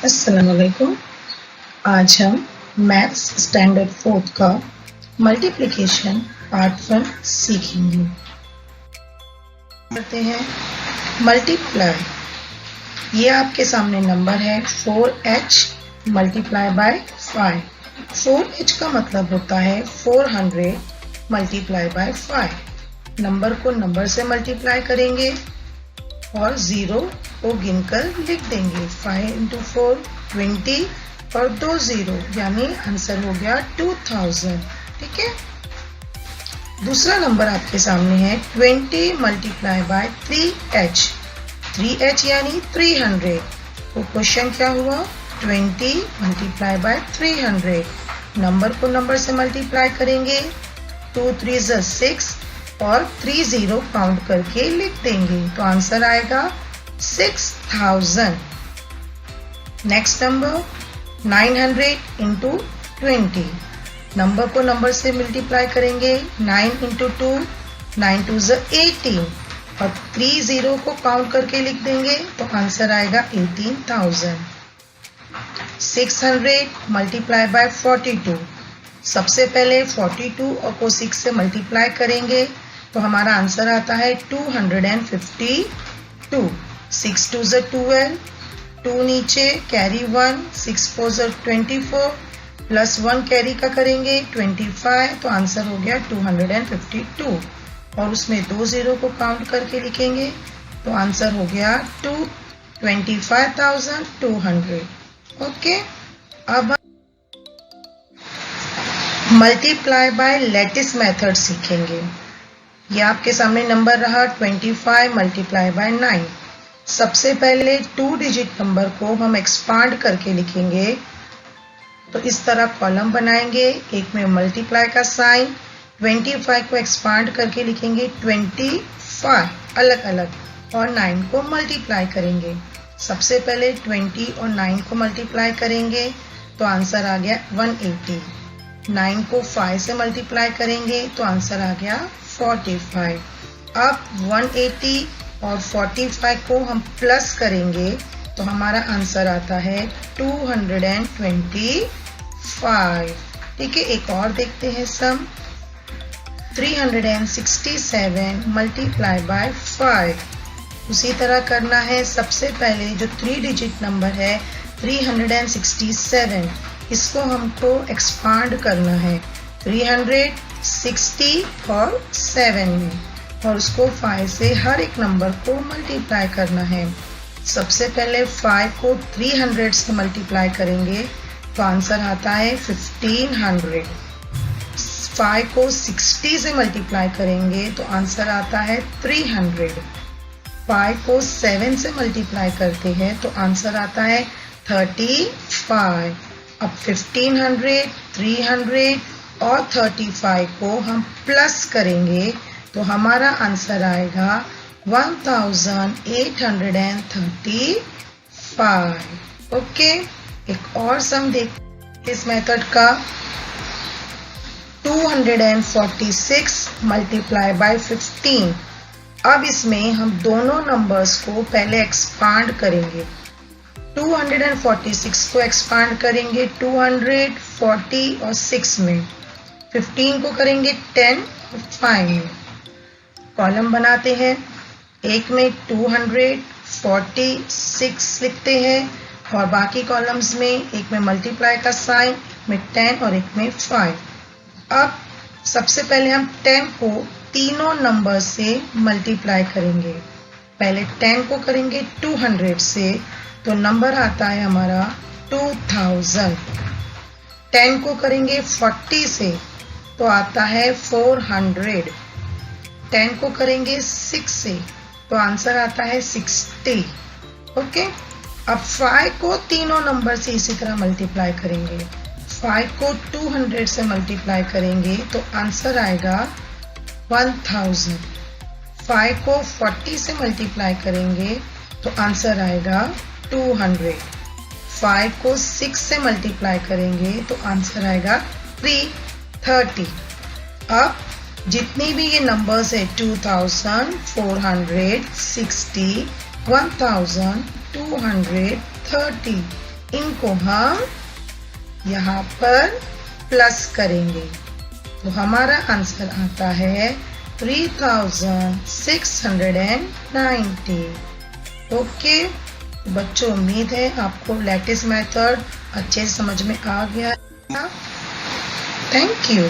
अस्सलामुअलैकुम। आज हम मैथ्स स्टैंडर्ड 4 का मल्टीप्लिकेशन पार्ट 1 सीखेंगे। करते हैं मल्टीप्लाई। ये आपके सामने नंबर है 4h मल्टीप्लाई बाय 5। 4h का मतलब होता है 400 मल्टीप्लाई बाय 5। नंबर को नंबर से मल्टीप्लाई करेंगे और 0 को गिनकर लिख देंगे। 5 × 4 20 और 2 0 यानी आंसर हो गया 2000। ठीक है। दूसरा नंबर आपके सामने है 20 मल्टीप्लाई बाय 3h। 3h यानी 300। तो क्वेश्चन क्या हुआ? 20 मल्टीप्लाई बाय 300। नंबर को नंबर से मल्टीप्लाई करेंगे। 2 3 6 और 3 0 काउंट करके लिख देंगे तो आंसर आएगा 6000। Next number 900 × 20। नंबर को नंबर से मल्टीप्लाई करेंगे। 9 × 2 9 2 18 और 3 0 को काउंट करके लिख देंगे तो आंसर आएगा 18000। 600 मल्टीप्लाई बाय 42। सबसे पहले 42 और को 6 से मल्टीप्लाई करेंगे तो हमारा आंसर आता है 252। 6 2 12, 2 नीचे कैरी 1, 6 4 24 प्लस 1 कैरी का करेंगे 25 तो आंसर हो गया 252 और उसमें 2 0 को काउंट करके लिखेंगे तो आंसर हो गया 25,200। ओके। अब मल्टीप्लाई बाय लैटिस मेथड सीखेंगे। ये आपके सामने नंबर रहा 25 मल्टीप्लाई बाय 9। सबसे पहले 2 डिजिट नंबर को हम एक्सपांड करके लिखेंगे तो इस तरह कॉलम बनाएंगे। एक में मल्टीप्लाई का साइन, 25 को एक्सपांड करके लिखेंगे 25 अलग अलग और 9 को मल्टीप्लाई करेंगे। सबसे पहले 20 और 9 को मल्टीप्लाई करेंगे तो आंसर आ गया 180। 9 को 5 से मल्टीप्लाई करेंगे तो आंसर आ गया 45। अब 180 और 45 को हम प्लस करेंगे तो हमारा आंसर आता है 225। ठीक है। एक और देखते हैं सम। 367 मल्टीप्लाई बाय 5। उसी तरह करना है। सबसे पहले जो 3 डिजिट नंबर है 367, इसको हमको एक्सपांड करना है 360 और 7 में और उसको 5 से हर एक नंबर को मल्टीप्लाई करना है। सबसे पहले 5 को 300 से मल्टीप्लाई करेंगे तो आंसर आता है 1500। 5 को 60 से मल्टीप्लाई करेंगे तो आंसर आता है 300। 5 को 7 से मल्टीप्लाई करते हैं तो आंसर आता है 35। अब 1500, 300 और 35 को हम प्लस करेंगे तो हमारा आंसर आएगा 1835। ओके। एक और सम देख इस मेथड का। 246 मल्टीप्लाई बाय 15। अब इसमें हम दोनों नंबर्स को पहले एक्सपांड करेंगे। 246 को एक्सपांड करेंगे 240 और 6 में। 15 को करेंगे 10 और 5 में। कॉलम बनाते हैं। एक में 246 लिखते हैं और बाकी कॉलम्स में एक में मल्टीप्लाई का साइन, एक में 10 और एक में 5। अब सबसे पहले हम 10 को तीनों नंबर से मल्टीप्लाई करेंगे। पहले 10 को करेंगे 200 से तो नंबर आता है हमारा 2000। 10 को करेंगे 40 से तो आता है 400। 10 को करेंगे 6 से तो आंसर आता है 60। ओके। अब 5 को तीनों नंबर से इसी तरह मल्टीप्लाई करेंगे। 5 को 200 से मल्टीप्लाई करेंगे तो आंसर आएगा 1000। 5 को 40 से मल्टीप्लाई करेंगे तो आंसर आएगा 200। 5 को 6 से मल्टीप्लाई करेंगे तो आंसर आएगा 330। अब जितनी भी ये नंबर्स है 2000, 400, 60, 1230 इनको हम यहाँ पर प्लस करेंगे तो हमारा आंसर आता है 3690। ओके बच्चों, उम्मीद है आपको लैटिस मेथड अच्छे से समझ में आ गया। Thank you.